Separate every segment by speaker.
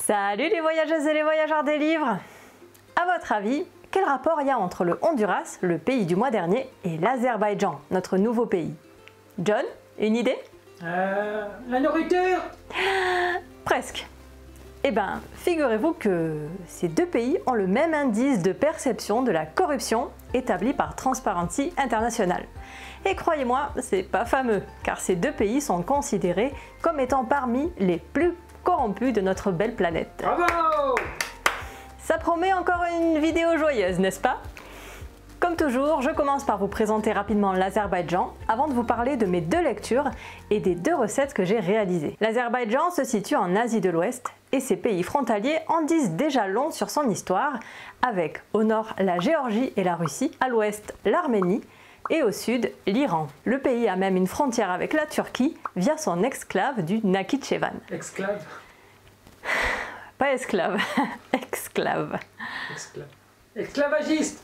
Speaker 1: Salut les voyageuses et les voyageurs des livres! À votre avis, quel rapport il y a entre le Honduras, le pays du mois dernier, et l'Azerbaïdjan, notre nouveau pays? John, une idée?
Speaker 2: La nourriture?
Speaker 1: Presque. Eh bien, figurez-vous que ces deux pays ont le même indice de perception de la corruption établi par Transparency International. Et croyez-moi, c'est pas fameux, car ces deux pays sont considérés comme étant parmi les plus corrompus de notre belle planète.
Speaker 2: Bravo!
Speaker 1: Ça promet encore une vidéo joyeuse, n'est-ce pas? Comme toujours, je commence par vous présenter rapidement l'Azerbaïdjan avant de vous parler de mes deux lectures et des deux recettes que j'ai réalisées. L'Azerbaïdjan se situe en Asie de l'Ouest et ses pays frontaliers en disent déjà long sur son histoire, avec au nord la Géorgie et la Russie, à l'ouest l'Arménie et au sud l'Iran. Le pays a même une frontière avec la Turquie via son exclave du Nakhitchevan.
Speaker 2: Exclave?
Speaker 1: Pas esclave, exclave.
Speaker 2: Esclavagiste!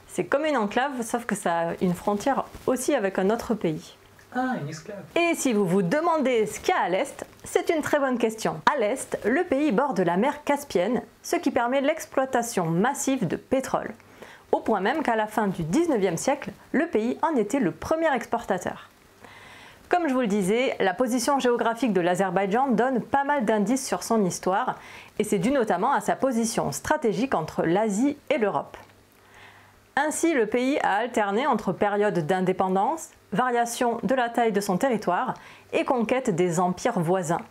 Speaker 1: C'est comme une enclave, sauf que ça a une frontière aussi avec un autre pays.
Speaker 2: Ah, une esclave.
Speaker 1: Et si vous vous demandez ce qu'il y a à l'est, c'est une très bonne question. À l'est, le pays borde la mer Caspienne, ce qui permet l'exploitation massive de pétrole. Au point même qu'à la fin du 19e siècle, le pays en était le premier exportateur. Comme je vous le disais, la position géographique de l'Azerbaïdjan donne pas mal d'indices sur son histoire, et c'est dû notamment à sa position stratégique entre l'Asie et l'Europe. Ainsi, le pays a alterné entre périodes d'indépendance, variation de la taille de son territoire et conquête des empires voisins.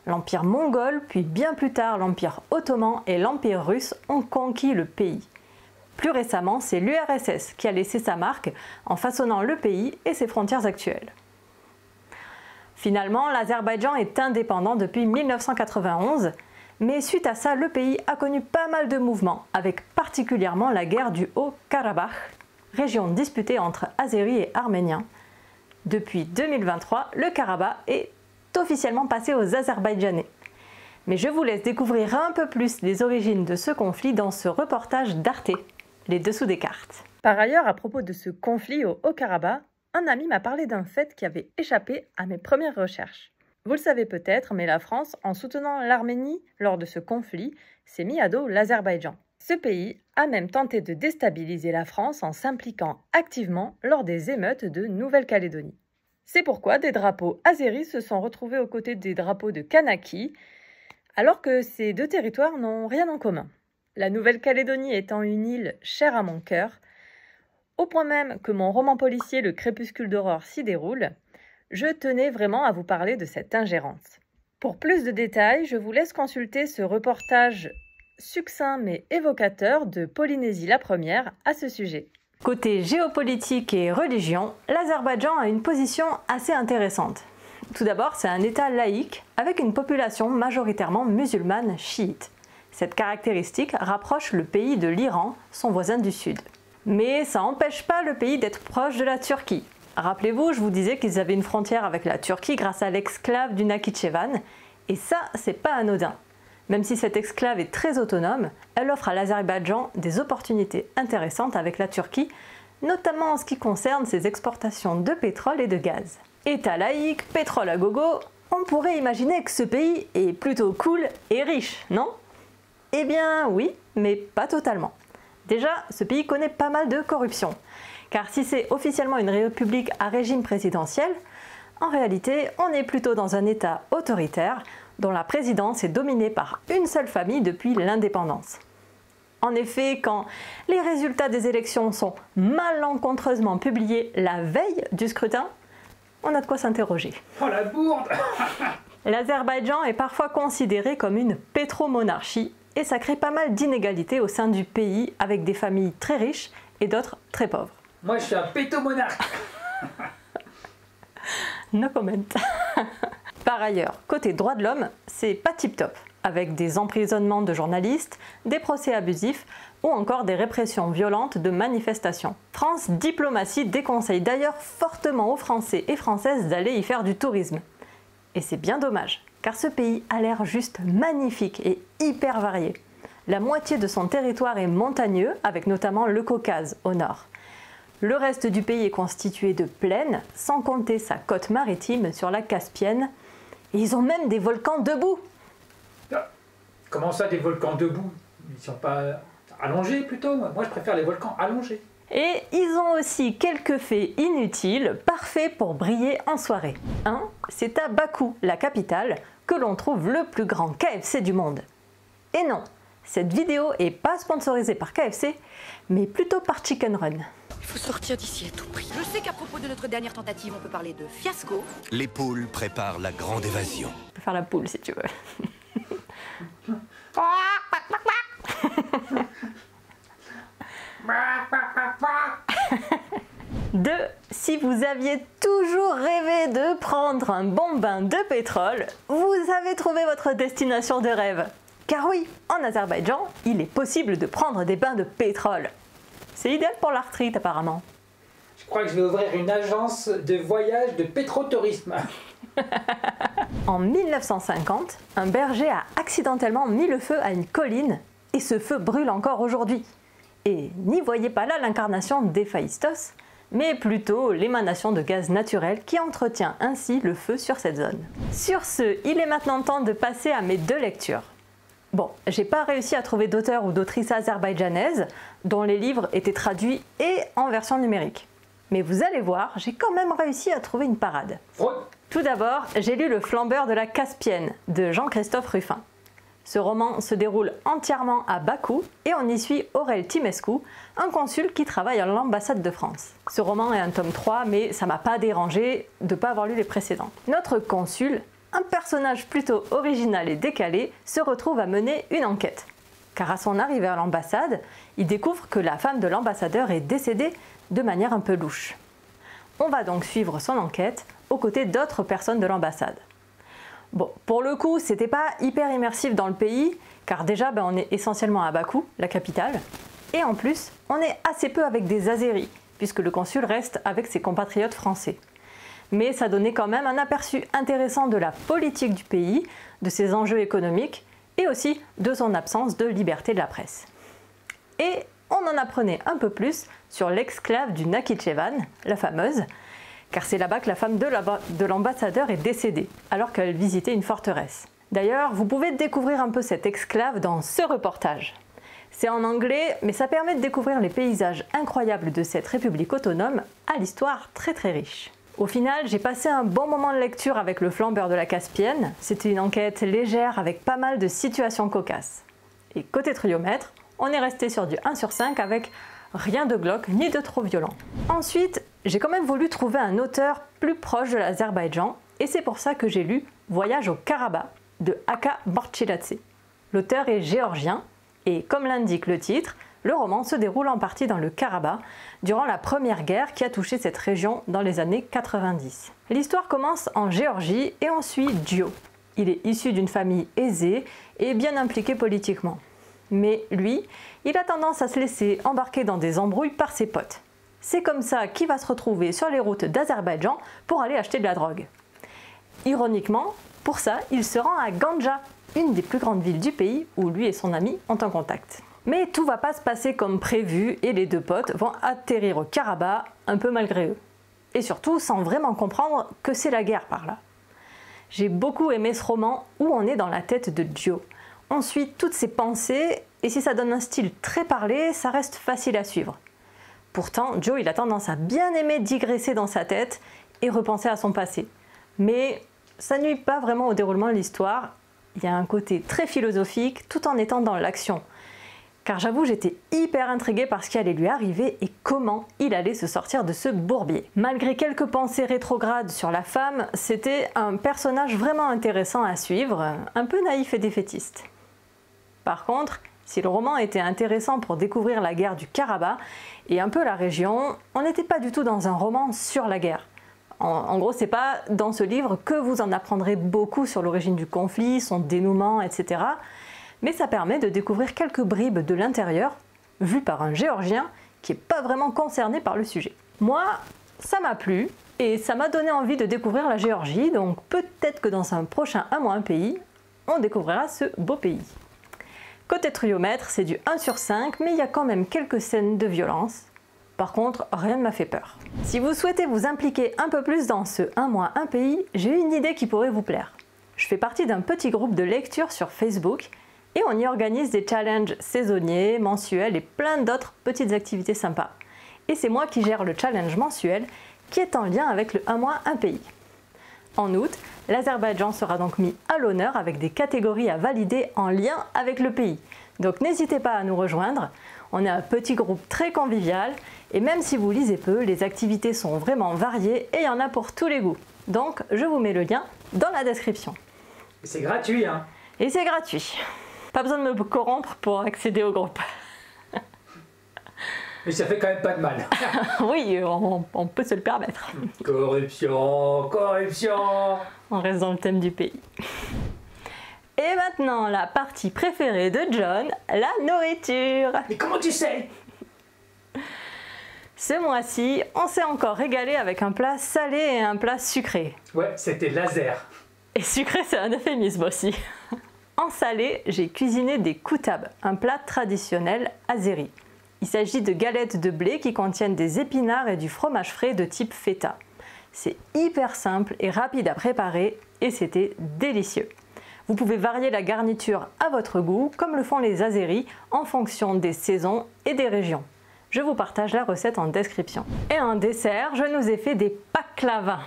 Speaker 1: L'empire mongol, puis bien plus tard l'empire ottoman et l'empire russe ont conquis le pays. Plus récemment, c'est l'URSS qui a laissé sa marque en façonnant le pays et ses frontières actuelles. Finalement, l'Azerbaïdjan est indépendant depuis 1991, mais suite à ça, le pays a connu pas mal de mouvements, avec particulièrement la guerre du Haut-Karabakh, région disputée entre Azéris et Arméniens. Depuis 2023, le Karabakh est officiellement passé aux Azerbaïdjanais. Mais je vous laisse découvrir un peu plus les origines de ce conflit dans ce reportage d'Arte, les dessous des cartes. Par ailleurs, à propos de ce conflit au Haut-Karabakh, un ami m'a parlé d'un fait qui avait échappé à mes premières recherches. Vous le savez peut-être, mais la France, en soutenant l'Arménie lors de ce conflit, s'est mis à dos l'Azerbaïdjan. Ce pays a même tenté de déstabiliser la France en s'impliquant activement lors des émeutes de Nouvelle-Calédonie. C'est pourquoi des drapeaux azéris se sont retrouvés aux côtés des drapeaux de Kanaki, alors que ces deux territoires n'ont rien en commun. La Nouvelle-Calédonie étant une île chère à mon cœur, au point même que mon roman policier Le Crépuscule d'aurore s'y déroule, je tenais vraiment à vous parler de cette ingérence. Pour plus de détails, je vous laisse consulter ce reportage succinct mais évocateur de Polynésie la Première à ce sujet. Côté géopolitique et religion, l'Azerbaïdjan a une position assez intéressante. Tout d'abord, c'est un État laïque avec une population majoritairement musulmane chiite. Cette caractéristique rapproche le pays de l'Iran, son voisin du sud. Mais ça n'empêche pas le pays d'être proche de la Turquie. Rappelez-vous, je vous disais qu'ils avaient une frontière avec la Turquie grâce à l'exclave du Nakhitchevan, et ça, c'est pas anodin. Même si cette exclave est très autonome, elle offre à l'Azerbaïdjan des opportunités intéressantes avec la Turquie, notamment en ce qui concerne ses exportations de pétrole et de gaz. État laïque, pétrole à gogo, on pourrait imaginer que ce pays est plutôt cool et riche, non? Eh bien oui, mais pas totalement. Déjà, ce pays connaît pas mal de corruption. Car si c'est officiellement une république à régime présidentiel, en réalité, on est plutôt dans un État autoritaire dont la présidence est dominée par une seule famille depuis l'indépendance. En effet, quand les résultats des élections sont malencontreusement publiés la veille du scrutin, on a de quoi s'interroger.
Speaker 2: Oh la bourde!
Speaker 1: L'Azerbaïdjan est parfois considéré comme une pétromonarchie et ça crée pas mal d'inégalités au sein du pays avec des familles très riches et d'autres très pauvres.
Speaker 2: Moi je suis un pétomonarque!
Speaker 1: No comment. Par ailleurs, côté droits de l'homme, c'est pas tip-top, avec des emprisonnements de journalistes, des procès abusifs ou encore des répressions violentes de manifestations. France Diplomatie déconseille d'ailleurs fortement aux Français et Françaises d'aller y faire du tourisme. Et c'est bien dommage, car ce pays a l'air juste magnifique et hyper varié. La moitié de son territoire est montagneux, avec notamment le Caucase au nord. Le reste du pays est constitué de plaines, sans compter sa côte maritime sur la Caspienne. Et ils ont même des volcans debout.
Speaker 2: Comment ça, des volcans debout? Ils sont pas allongés plutôt? Moi, je préfère les volcans allongés.
Speaker 1: Et ils ont aussi quelques faits inutiles, parfaits pour briller en soirée. Un, c'est à Bakou, la capitale, que l'on trouve le plus grand KFC du monde. Et non, cette vidéo est pas sponsorisée par KFC, mais plutôt par Chicken Run.
Speaker 3: Il faut sortir d'ici à tout prix. Je sais qu'à propos de notre dernière tentative, on peut parler de fiasco.
Speaker 4: Les poules préparent la grande évasion.
Speaker 1: Tu peux faire la poule si tu veux. 2. Si vous aviez toujours rêvé de prendre un bon bain de pétrole, vous avez trouvé votre destination de rêve. Car oui, en Azerbaïdjan, il est possible de prendre des bains de pétrole. C'est idéal pour l'arthrite apparemment.
Speaker 2: Je crois que je vais ouvrir une agence de voyage de pétrotourisme.
Speaker 1: En 1950, un berger a accidentellement mis le feu à une colline et ce feu brûle encore aujourd'hui. Et n'y voyez pas là l'incarnation d'Héphaïstos, mais plutôt l'émanation de gaz naturel qui entretient ainsi le feu sur cette zone. Sur ce, il est maintenant temps de passer à mes 2 lectures. Bon, j'ai pas réussi à trouver d'auteurs ou d'autrices azerbaïdjanaises dont les livres étaient traduits et en version numérique. Mais vous allez voir, j'ai quand même réussi à trouver une parade. Tout d'abord, j'ai lu Le Flambeur de la Caspienne de Jean-Christophe Ruffin. Ce roman se déroule entièrement à Bakou et on y suit Aurel Timescu, un consul qui travaille à l'ambassade de France. Ce roman est un tome 3, mais ça m'a pas dérangé de ne pas avoir lu les précédents. Notre consul, un personnage plutôt original et décalé, se retrouve à mener une enquête. Car à son arrivée à l'ambassade, il découvre que la femme de l'ambassadeur est décédée de manière un peu louche. On va donc suivre son enquête aux côtés d'autres personnes de l'ambassade. Bon, pour le coup, c'était pas hyper immersif dans le pays, car déjà on est essentiellement à Bakou, la capitale, et en plus, on est assez peu avec des Azéris, puisque le consul reste avec ses compatriotes français. Mais ça donnait quand même un aperçu intéressant de la politique du pays, de ses enjeux économiques, et aussi de son absence de liberté de la presse. Et on en apprenait un peu plus sur l'exclave du Nakhichevan, la fameuse, car c'est là-bas que la femme de l'ambassadeur est décédée, alors qu'elle visitait une forteresse. D'ailleurs, vous pouvez découvrir un peu cette exclave dans ce reportage. C'est en anglais, mais ça permet de découvrir les paysages incroyables de cette république autonome à l'histoire très riche. Au final, j'ai passé un bon moment de lecture avec Le Flambeur de la Caspienne. C'était une enquête légère avec pas mal de situations cocasses. Et côté triomètre, on est resté sur du 1 sur 5 avec rien de glauque ni de trop violent. Ensuite, j'ai quand même voulu trouver un auteur plus proche de l'Azerbaïdjan et c'est pour ça que j'ai lu Voyage au Karabakh de Aka Borchiladze. L'auteur est géorgien et comme l'indique le titre, le roman se déroule en partie dans le Karabakh durant la première guerre qui a touché cette région dans les années 90. L'histoire commence en Géorgie et on suit Dio. Il est issu d'une famille aisée et bien impliqué politiquement. Mais lui, il a tendance à se laisser embarquer dans des embrouilles par ses potes. C'est comme ça qu'il va se retrouver sur les routes d'Azerbaïdjan pour aller acheter de la drogue. Ironiquement, pour ça, il se rend à Ganja, une des plus grandes villes du pays où lui et son ami ont un contact. Mais tout va pas se passer comme prévu et les 2 potes vont atterrir au Karabakh un peu malgré eux. Et surtout sans vraiment comprendre que c'est la guerre par là. J'ai beaucoup aimé ce roman où on est dans la tête de Dio. On suit toutes ses pensées et si ça donne un style très parlé, ça reste facile à suivre. Pourtant, Joe il a tendance à bien aimer digresser dans sa tête et repenser à son passé. Mais ça nuit pas vraiment au déroulement de l'histoire. Il y a un côté très philosophique tout en étant dans l'action. Car j'avoue, j'étais hyper intriguée par ce qui allait lui arriver et comment il allait se sortir de ce bourbier. Malgré quelques pensées rétrogrades sur la femme, c'était un personnage vraiment intéressant à suivre, un peu naïf et défaitiste. Par contre, si le roman était intéressant pour découvrir la guerre du Karabakh et un peu la région, on n'était pas du tout dans un roman sur la guerre. En gros, c'est pas dans ce livre que vous en apprendrez beaucoup sur l'origine du conflit, son dénouement, etc. Mais ça permet de découvrir quelques bribes de l'intérieur, vues par un Géorgien qui n'est pas vraiment concerné par le sujet. Moi, ça m'a plu et ça m'a donné envie de découvrir la Géorgie, donc peut-être que dans un prochain Un mois un pays, on découvrira ce beau pays. Côté triomètre, c'est du 1 sur 5, mais il y a quand même quelques scènes de violence. Par contre, rien ne m'a fait peur. Si vous souhaitez vous impliquer un peu plus dans ce Un mois un pays, j'ai une idée qui pourrait vous plaire. Je fais partie d'un petit groupe de lecture sur Facebook Et on y organise des challenges saisonniers, mensuels et plein d'autres petites activités sympas. Et c'est moi qui gère le challenge mensuel qui est en lien avec le 1 mois, un pays. En août, l'Azerbaïdjan sera donc mis à l'honneur avec des catégories à valider en lien avec le pays. Donc n'hésitez pas à nous rejoindre, on est un petit groupe très convivial et même si vous lisez peu, les activités sont vraiment variées et il y en a pour tous les goûts. Donc je vous mets le lien dans la description.
Speaker 2: Et c'est gratuit, hein?
Speaker 1: Et c'est gratuit. Pas besoin de me corrompre pour accéder au groupe.
Speaker 2: Mais ça fait quand même pas de mal.
Speaker 1: Oui, on peut se le permettre.
Speaker 2: Corruption, corruption.
Speaker 1: On reste dans le thème du pays. Et maintenant, la partie préférée de John, la nourriture.
Speaker 2: Mais comment tu sais?
Speaker 1: Ce mois-ci, on s'est encore régalé avec un plat salé et un plat sucré.
Speaker 2: Ouais, c'était laser.
Speaker 1: Et sucré, c'est un euphémisme aussi. En salé, j'ai cuisiné des koutab, un plat traditionnel azéri. Il s'agit de galettes de blé qui contiennent des épinards et du fromage frais de type feta. C'est hyper simple et rapide à préparer et c'était délicieux. Vous pouvez varier la garniture à votre goût, comme le font les Azéris, en fonction des saisons et des régions. Je vous partage la recette en description. Et en dessert, je nous ai fait des baklava.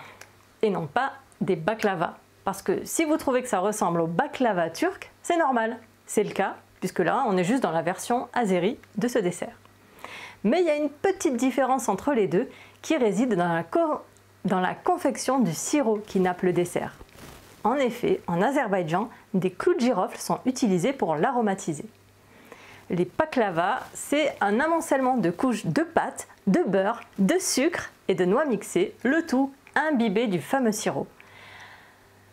Speaker 1: Et non pas des baklava. Parce que si vous trouvez que ça ressemble au baklava turc, c'est normal. C'est le cas, puisque là, on est juste dans la version azéri de ce dessert. Mais il y a une petite différence entre les deux qui réside dans la confection du sirop qui nappe le dessert. En effet, en Azerbaïdjan, des clous de girofle sont utilisés pour l'aromatiser. Les baklava, c'est un amoncellement de couches de pâte, de beurre, de sucre et de noix mixées, le tout imbibé du fameux sirop.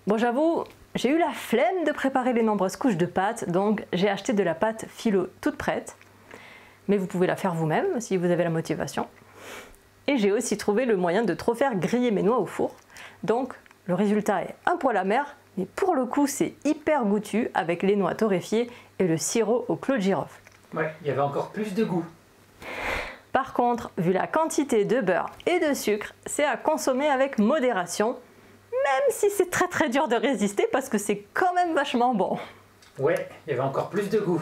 Speaker 1: Bon, j'avoue, j'ai eu la flemme de préparer les nombreuses couches de pâte, donc j'ai acheté de la pâte phyllo toute prête. Mais vous pouvez la faire vous-même si vous avez la motivation. Et j'ai aussi trouvé le moyen de trop faire griller mes noix au four. Donc le résultat est un poil amer, mais pour le coup c'est hyper goûtu avec les noix torréfiées et le sirop au clou de girofle.
Speaker 2: Ouais, il y avait encore plus de goût.
Speaker 1: Par contre, vu la quantité de beurre et de sucre, c'est à consommer avec modération, même si c'est très dur de résister parce que c'est quand même vachement bon.
Speaker 2: Ouais, il y avait encore plus de goût.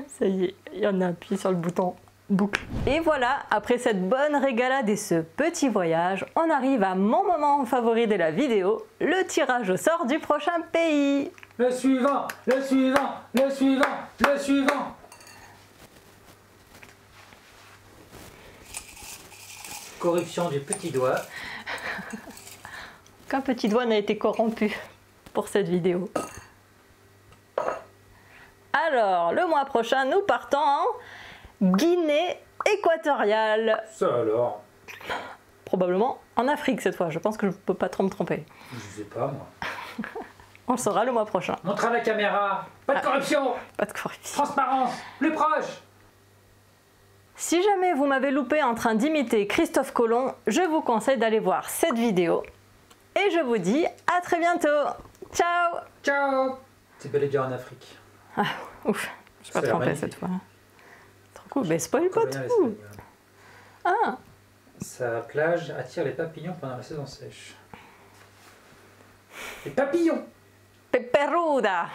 Speaker 1: Ça y est, il y en a appuyé sur le bouton boucle. Et voilà, après cette bonne régalade et ce petit voyage, on arrive à mon moment favori de la vidéo, le tirage au sort du prochain pays.
Speaker 2: Le suivant, le suivant, le suivant, le suivant. Corruption du petit doigt.
Speaker 1: Qu'un petit doigt n'a été corrompu pour cette vidéo. Alors, le mois prochain, nous partons en Guinée équatoriale.
Speaker 2: Ça alors?
Speaker 1: Probablement en Afrique cette fois, je pense que je ne peux pas trop me tromper.
Speaker 2: Je sais pas moi.
Speaker 1: On le saura le mois prochain.
Speaker 2: Montre à la caméra. Pas de corruption.
Speaker 1: Pas de corruption.
Speaker 2: Transparence. Plus proche.
Speaker 1: Si jamais vous m'avez loupé en train d'imiter Christophe Colomb, je vous conseille d'aller voir cette vidéo. Et je vous dis à très bientôt. Ciao.
Speaker 2: Ciao. C'est bel et bien en Afrique.
Speaker 1: Ah, ouf, je suis pas
Speaker 2: Ça a l'air
Speaker 1: trompée
Speaker 2: magnifique.
Speaker 1: cette fois. Trop cool, mais spoil pas
Speaker 2: Combien
Speaker 1: tout.
Speaker 2: l'espagnol.
Speaker 1: Ah,
Speaker 2: Sa plage attire les papillons pendant la saison sèche. Les papillons.
Speaker 1: peperuda.